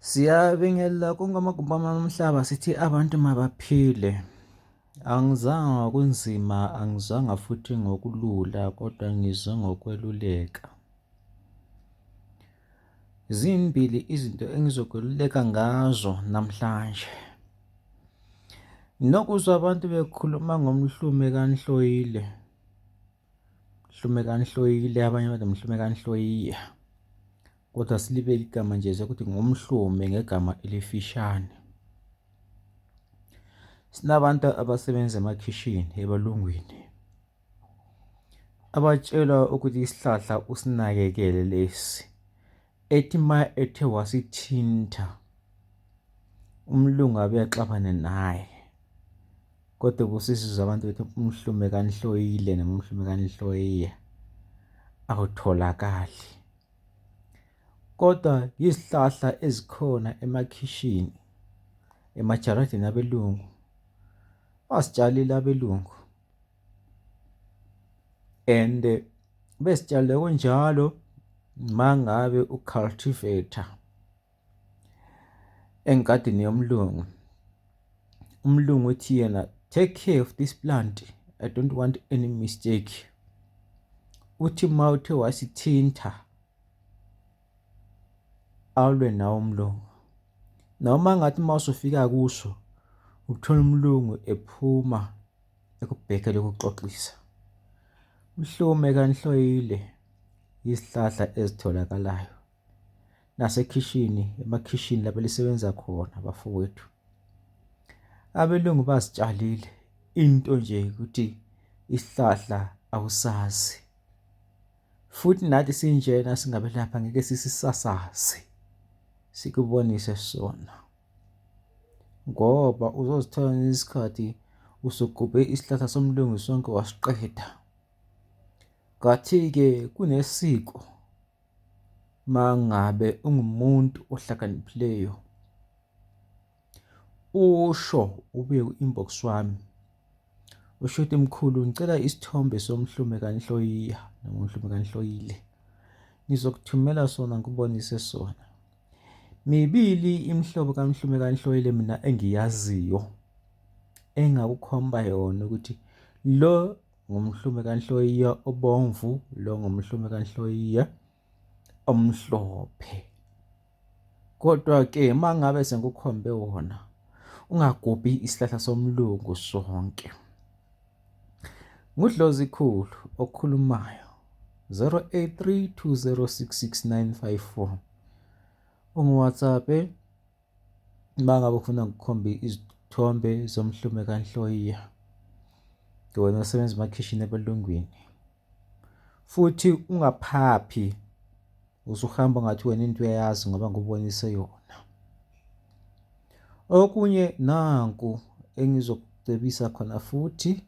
Siyabingelela konke amagumbi omhlaba sithi abantu mabaphile. Angizange ngakunzima, angizange futhi ngokulula kodwa ngizwe ngokweluleka. Zimbili izinto engizokweluleka ngazo namhlanje. Nokuzwa abantu bekhuluma ngomhlume kaNhloyile. Mhlume kaNhloyile, abanye bathi Mhlume kaNhloyiya. Kodwa silibele igama nje sokuthi ngumhlume ngegama elifishane. Sinabantu abasebenza emakhishini ebalungwini abatshelwa ukuthi isihlahla usinakekele lesi, ethi ma ethe wasithinta umlungu abe yaxabana naye. Kodwa kusizwe abantu bethi umhlume kaNhloyile noma umhlume kaNhloyiya awutholakali. Kodwa izihlahla ezikhona emakhishini, emajaradini abelungu, basitshalile abelungu. And besitshalile kunjalo mangabe ucultivator engadini yomlungu. Umlungu uthi yena, take care of this plant. I don't want any mistake. Uthi ma uthe wasithinta awulwe nawo umlungu. Noma ngathi mawusufika kuso uthola umlungu ephuma ekubhekele ukuxoxisa. Mhlume kaNhloyile isihlahla ezitholakalayo nasekhishini, emakhishini lapho lisebenza khona bafowethu. Abelungu basitshalile into nje ukuthi isihlahla awusazi. Futhi nathi sinjena singabe lapha ngeke sisisasazi sikubonise sona. Ngoba uzozithola ngesikhathi usugubhe isihlahla somlungu sonke wasiqeda. Kathi-ke kunesiko mangabe ungumuntu ohlakaniphileyo, usho ubuye ku-inbox wami usho ukuthi mkhulu ngicela isithombe somhlume kaNhloyiya noma umhlume kaNhloyile, ngizokuthumela sona ngikubonise sona. Mibili imihlobo kaMhlume kaNhloyile mina engiyaziyo engakukhomba yona ukuthi lo ngumhlume kaNhloyiya obomvu, lo ngumhlume kaNhloyiya omhlophe. Kodwa-ke mangabe sengikukhombe wona, ungagubhi isihlahla somlungu sonke. NguDlozikhulu okhulumayo, 083 2066954. UnguWhatsApp mangabe ufuna ukukhomba izithombe zomhlume kaNhloyiya. Wena osebenza emakhishini ebelungwini. Futhi ungaphaphi usuhamba ngathi wena into uyayazi ngoba ngubonise yona. Okunye nanku engizokucebisa khona futhi,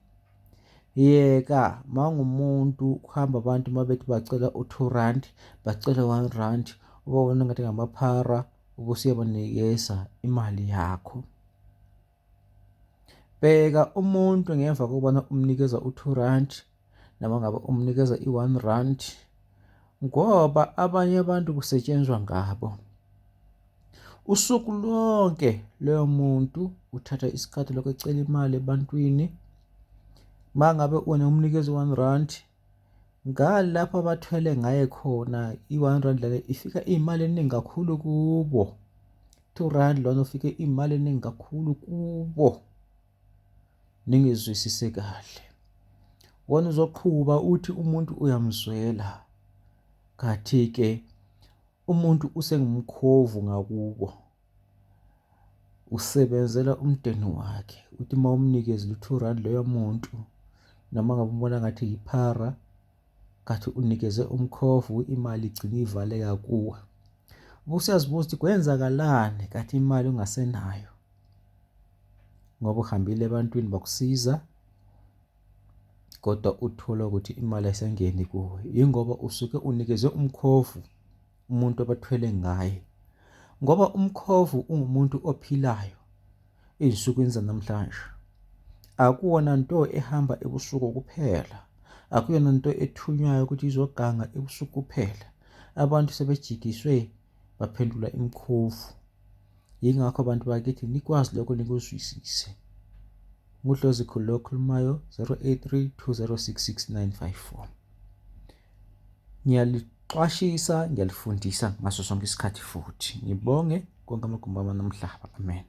yeka mangumuntu kuhamba abantu mabethi bacela u2 rand, bacela R1, ubona ngathi ngamaphara ubusiyabanikeza imali yakho. Bheka umuntu ngemva kokubana umnikeza u2 rand noma ngabe umnikeza i1 rand, ngoba abanye abantu kusetshenzwa ngabo. Usuku lonke leyo muntu uthatha isikhathi lokho ecela imali ebantwini. Mangabe umnikeza i1 rand, ngalapho abathwele ngaye khona i1 rand le ifika imali eningi kakhulu kubo. 2 rand lona ufike imali eningi kakhulu kubo. Ningizwisise kahle. Wona uzoqhuba uthi umuntu uyamzwela. Kathi-ke umuntu usengumkhovu ngakubo. Usebenzela umndeni wakhe. Uthi mawumnikeze u2 rand leyo muntu, noma ngabe umbona ngathi yiphara, kathi unikeze umkhovu, imali igcina ivaleka kuwe. Ubusiyazibuza ukuthi kwenzakalani kathi imali ungasenayo. Ngoba uhambile ebantwini bakusiza kodwa uthola ukuthi imali ayisangeni kuwe. Yingoba usuke unikeze umkhovu umuntu abathwele ngaye. Ngoba umkhovu ungumuntu ophilayo ezinsukwini zanamhlanje. Akuwona nto ehamba ebusuku kuphela. Akuyona nto ethunywayo ukuthi izoganga ebusuku kuphela. Abantu sebejikiswe baphendula imkhovu. Yingakho abantu bakithi nikwazi lokho nikuzwisise. NguDlozi Khulu lo okhulumayo, 083 2066 954. Ngiyaliqwashisa, ngiyalifundisa ngaso sonke isikhathi futhi. Ngibonge konke amagumbi nomhlaba. Amen.